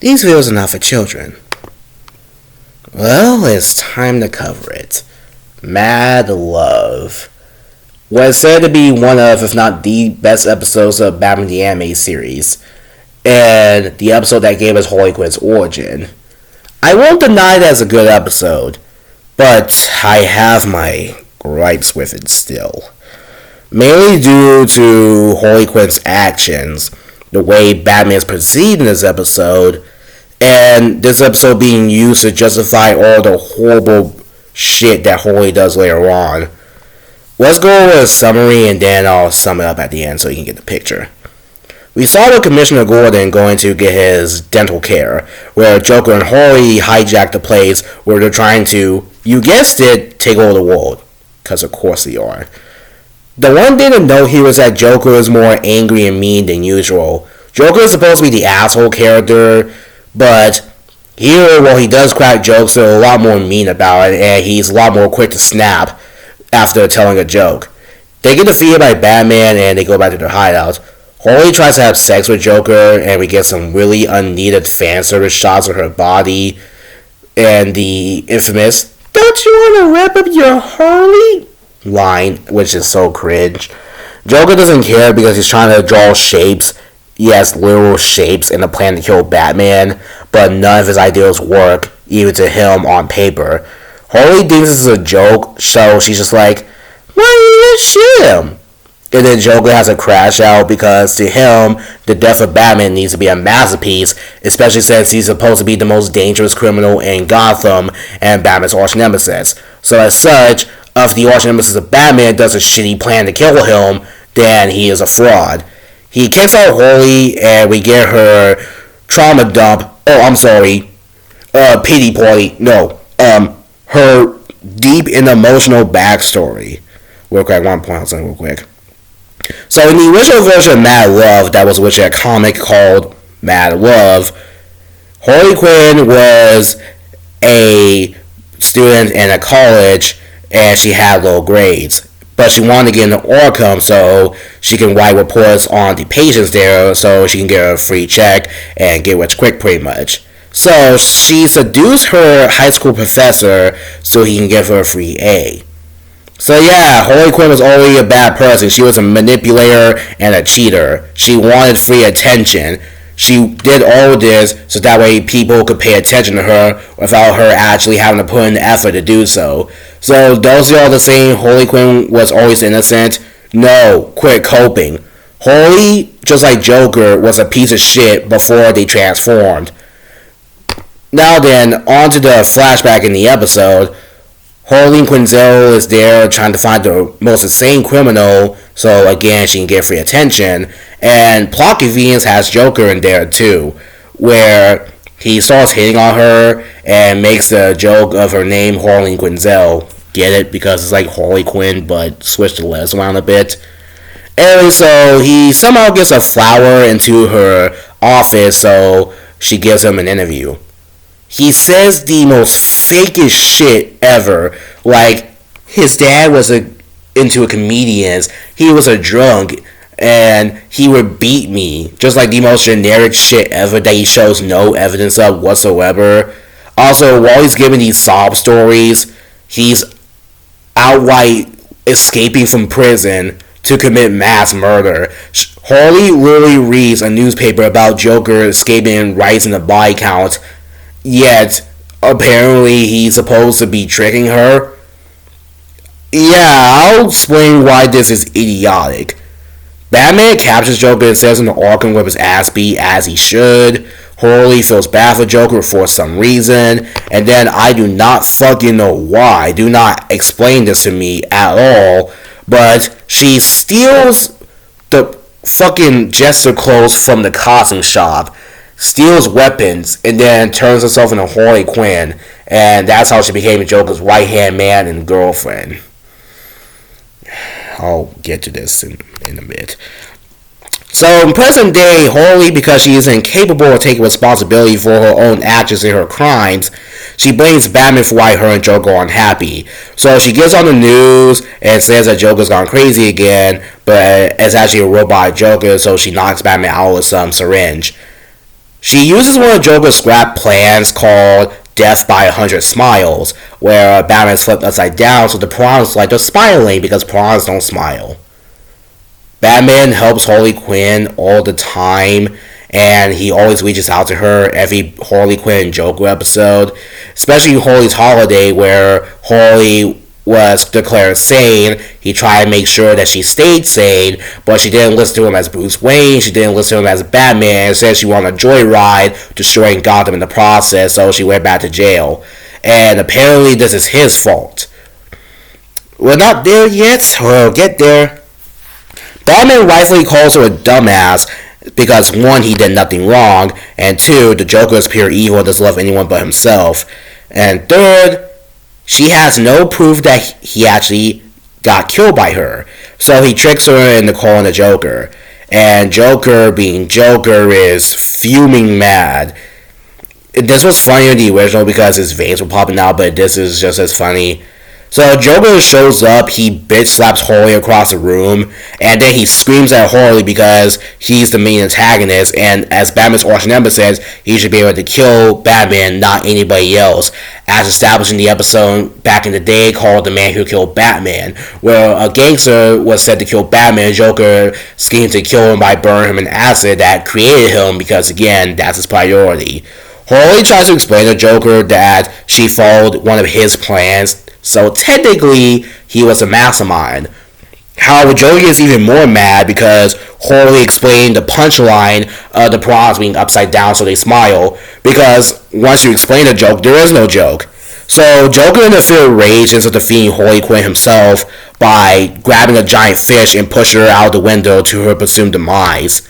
These videos are not for children. Well, it's time to cover it. Mad Love was said to be one of, if not the best episodes of Batman the Anime series, and the episode that gave us Harley Quinn's origin. I won't deny that's a good episode, but I have my gripes with it still. Mainly due to Harley Quinn's actions, the way Batman is perceived in this episode, and this episode being used to justify all the horrible shit that Harley does later on. Let's go over a summary and then I'll sum it up at the end so you can get the picture. We saw with Commissioner Gordon going to get his dental care, where Joker and Harley hijacked the place where they're trying to, you guessed it, take over the world. Because of course they are. The one thing to note here is that Joker is more angry and mean than usual. Joker is supposed to be the asshole character, but here, while he does crack jokes, they're a lot more mean about it, and he's a lot more quick to snap after telling a joke. They get defeated by Batman, and they go back to their hideout. Harley tries to have sex with Joker, and we get some really unneeded fan service shots of her body, and the infamous, "Don't you want to wrap up your Harley?" line, which is so cringe. Joker doesn't care because he's trying to draw shapes, yes, literal shapes, in a plan to kill Batman, but none of his ideas work, even to him on paper. Harley thinks this is a joke, so she's just like, why don't you just shoot him? And then Joker has a crash out because to him, the death of Batman needs to be a masterpiece, especially since he's supposed to be the most dangerous criminal in Gotham and Batman's arch nemesis. So as such, if the arch nemesis of Batman does a shitty plan to kill him, then he is a fraud. He kicks out Harley, and we get her trauma dump. Oh, I'm sorry. Pity party. No. Her deep and emotional backstory. Real quick, one point, I'll say real quick. So in the original version of Mad Love, that was which a comic called Mad Love, Harley Quinn was a student in a college, and she had low grades. But she wanted to get into Arkham so she can write reports on the patients there so she can get a free check and get rich quick pretty much. So she seduced her high school professor so he can give her a free A. So yeah, Harley Quinn was already a bad person. She was a manipulator and a cheater. She wanted free attention. She did all of this so that way people could pay attention to her without her actually having to put in the effort to do so. So those of y'all that saying Harley Quinn was always innocent, no, quit coping. Harley, just like Joker, was a piece of shit before they transformed. Now then, on to the flashback in the episode. Harley Quinzel is there trying to find the most insane criminal, so again she can get free attention. And plot convenience has Joker in there too, where he starts hitting on her and makes a joke of her name Harley Quinzel. Get it? Because it's like Harley Quinn, but switch the letters around a bit. Anyway, so he somehow gets a flower into her office, so she gives him an interview. He says the most fakest shit ever. Like, his dad was into a comedians. He was a drunk. And he would beat me. Just like the most generic shit ever that he shows no evidence of whatsoever. Also, while he's giving these sob stories, he's outright escaping from prison to commit mass murder. Harley literally reads a newspaper about Joker escaping and rising the body count. Yet, apparently he's supposed to be tricking her. Yeah, I'll explain why this is idiotic. Batman captures Joker and says him to Arkham with his ass beat as he should. Harley feels bad for Joker for some reason. And then I do not fucking know why. Do not explain this to me at all. But she steals the fucking jester clothes from the costume shop. Steals weapons, and then turns herself into Harley Quinn, and that's how she became Joker's right-hand man and girlfriend. I'll get to this in a bit. So, in present day, Harley, because she is incapable of taking responsibility for her own actions and her crimes, she blames Batman for why her and Joker are unhappy. So she gets on the news and says that Joker's gone crazy again, but it's actually a robot Joker, so she knocks Batman out with some syringe. She uses one of Joker's scrap plans called Death by 100 Smiles, where Batman is flipped upside down so the piranhas like they're smiling because piranhas don't smile. Batman helps Harley Quinn all the time, and he always reaches out to her every Harley Quinn and Joker episode, especially Harley's Holiday, where Harley was declared sane. He tried to make sure that she stayed sane, but she didn't listen to him as Bruce Wayne, she didn't listen to him as Batman. Instead, she went on a joyride, destroying Gotham in the process, so she went back to jail. And apparently this is his fault. We're not there yet, we'll get there. Batman rightfully calls her a dumbass because 1, he did nothing wrong, and 2, the Joker is pure evil and doesn't love anyone but himself, and 3rd, she has no proof that he actually got killed by her. So he tricks her into calling the Joker. And Joker, being Joker, is fuming mad. This was funnier in the original because his veins were popping out, but this is just as funny. So Joker shows up, he bitch slaps Harley across the room, and then he screams at Harley because he's the main antagonist, and as Batman's arch nemesis, he should be able to kill Batman, not anybody else, as established in the episode back in the day called The Man Who Killed Batman, where a gangster was said to kill Batman. Joker schemed to kill him by burning him in acid that created him because, again, that's his priority. Harley tries to explain to Joker that she followed one of his plans, so technically he was a mastermind. However, Joker gets even more mad because Harley explained the punchline of the piranhas being upside down so they smile, because once you explain the joke, there is no joke. So Joker in a fit of rage ends up defeating Harley Quinn himself by grabbing a giant fish and pushing her out the window to her presumed demise.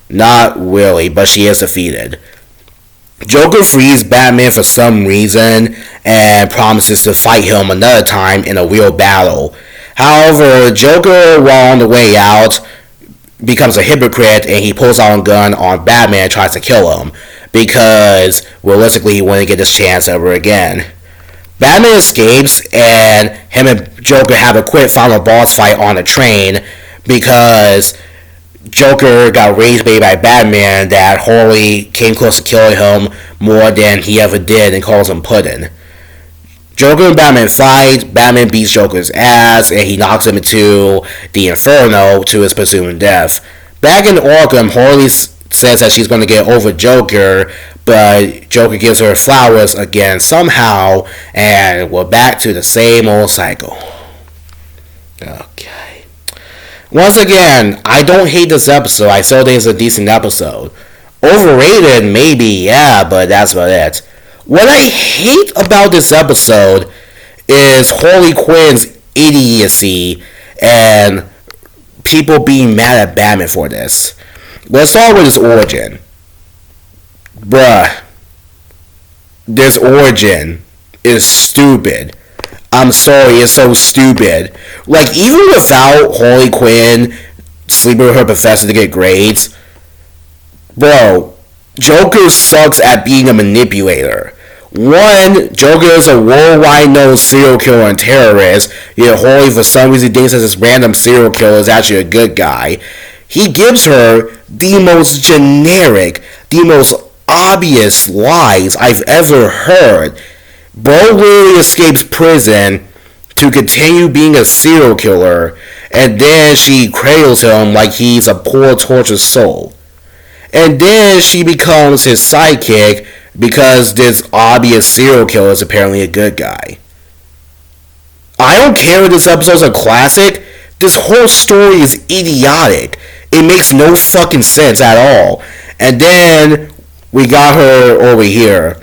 Not really, but she is defeated. Joker frees Batman for some reason and promises to fight him another time in a real battle. However, Joker, while on the way out, becomes a hypocrite and he pulls out a gun on Batman and tries to kill him because realistically he wouldn't get this chance ever again. Batman escapes and him and Joker have a quick final boss fight on a train because Joker got rage bait by Batman that Harley came close to killing him more than he ever did and calls him Puddin'. Joker and Batman fight, Batman beats Joker's ass, and he knocks him into the Inferno to his presumed death. Back in Arkham, Harley says that she's going to get over Joker, but Joker gives her flowers again somehow, and we're back to the same old cycle. Okay. Once again, I don't hate this episode. I still think it's a decent episode. Overrated, maybe, yeah, but that's about it. What I hate about this episode is Harley Quinn's idiocy and people being mad at Batman for this. Let's start with his origin. Bruh. This origin is stupid. I'm sorry, it's so stupid. Like, even without Harley Quinn sleeping with her professor to get grades, bro, Joker sucks at being a manipulator. One, Joker is a worldwide known serial killer and terrorist, yet Harley for some reason thinks that this random serial killer is actually a good guy. He gives her the most generic, the most obvious lies I've ever heard. Bro literally escapes prison to continue being a serial killer, and then she cradles him like he's a poor tortured soul. And then she becomes his sidekick because this obvious serial killer is apparently a good guy. I don't care if this episode's a classic. This whole story is idiotic. It makes no fucking sense at all. And then we got her over here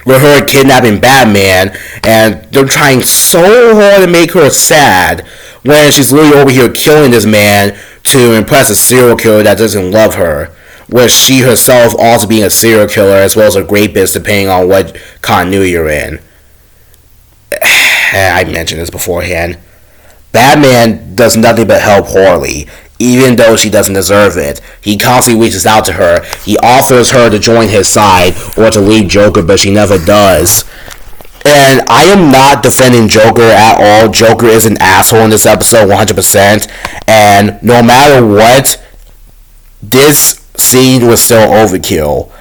with her kidnapping Batman, and they're trying so hard to make her sad when she's literally over here killing this man to impress a serial killer that doesn't love her, with she herself also being a serial killer as well as a rapist depending on what continuity you're in. I mentioned this beforehand. Batman does nothing but help Harley, even though she doesn't deserve it. He constantly reaches out to her. He offers her to join his side or to leave Joker, but she never does. And I am not defending Joker at all. Joker is an asshole in this episode 100%. And no matter what, this scene was still overkill.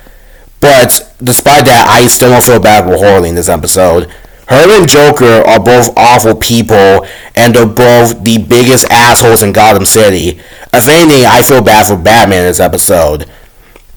But despite that, I still don't feel bad for Harley in this episode. Her and Joker are both awful people, and they're both the biggest assholes in Gotham City. If anything, I feel bad for Batman in this episode.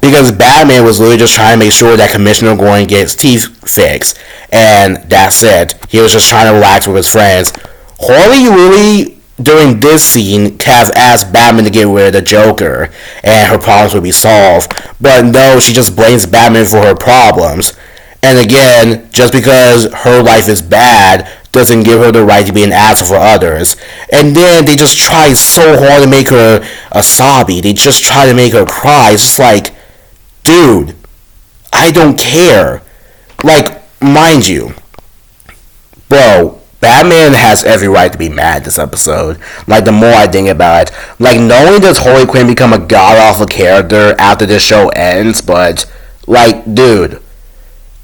Because Batman was literally just trying to make sure that Commissioner Gordon gets teeth fixed. And that's it. He was just trying to relax with his friends. Harley really, during this scene, has asked Batman to get rid of the Joker, and her problems would be solved. But no, she just blames Batman for her problems. And again, just because her life is bad doesn't give her the right to be an asshole for others. And then they just try so hard to make her a sobby. They just try to make her cry. It's just like, dude, I don't care. Like, mind you, bro, Batman has every right to be mad this episode. Like, the more I think about it. Like, not only does Harley Quinn become a god-awful character after this show ends, but, like, dude,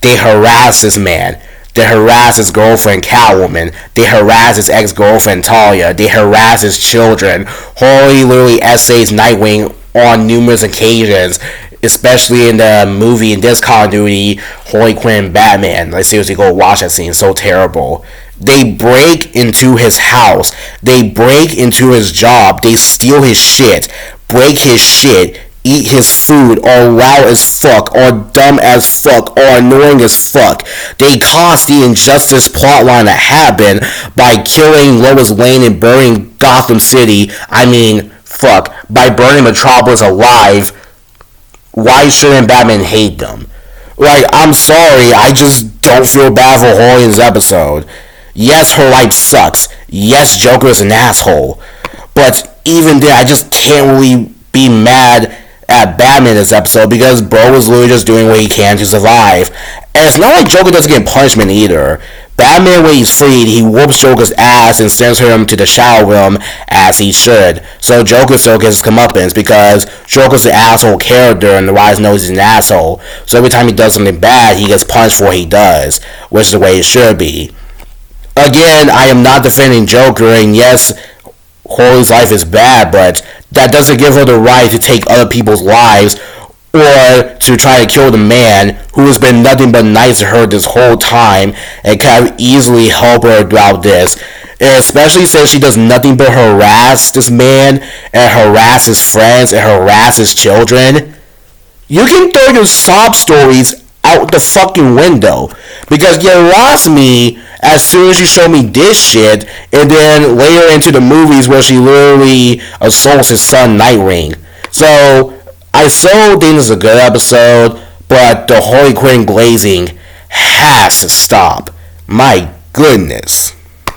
they harass this man. They harass his girlfriend, Catwoman. They harass his ex-girlfriend, Talia. They harass his children. Harley literally essays Nightwing on numerous occasions, especially in the movie, in this continuity, Harley Quinn and Batman. Like, seriously, go watch that scene. It's so terrible. They break into his house. They break into his job. They steal his shit. Break his shit. Eat his food, or loud as fuck, or dumb as fuck, or annoying as fuck. They caused the injustice plotline that happened by killing Lois Lane and burning Gotham City. I mean, fuck, by burning Metropolis alive. Why shouldn't Batman hate them? Like, I'm sorry, I just don't feel bad for Harley in this episode. Yes, her life sucks. Yes, Joker is an asshole. But even then, I just can't really be mad at Batman in this episode because bro was literally just doing what he can to survive. And it's not like Joker doesn't get punishment either. Batman, when he's freed, he whoops Joker's ass and sends him to the shadow realm as he should. So Joker still gets his comeuppance because Joker's an asshole character and the Rise knows he's an asshole. So every time he does something bad, he gets punished for what he does, which is the way it should be. Again, I am not defending Joker, and yes, Harley's life is bad, but that doesn't give her the right to take other people's lives or to try to kill the man who has been nothing but nice to her this whole time and could have easily helped her throughout this. And especially since she does nothing but harass this man and harass his friends and harass his children. You can throw your sob stories out the fucking window because you lost me as soon as you show me this shit, and then later into the movies where she literally assaults his son Nightwing. So I still think this is a good episode, but the Harley Quinn glazing has to stop. My goodness.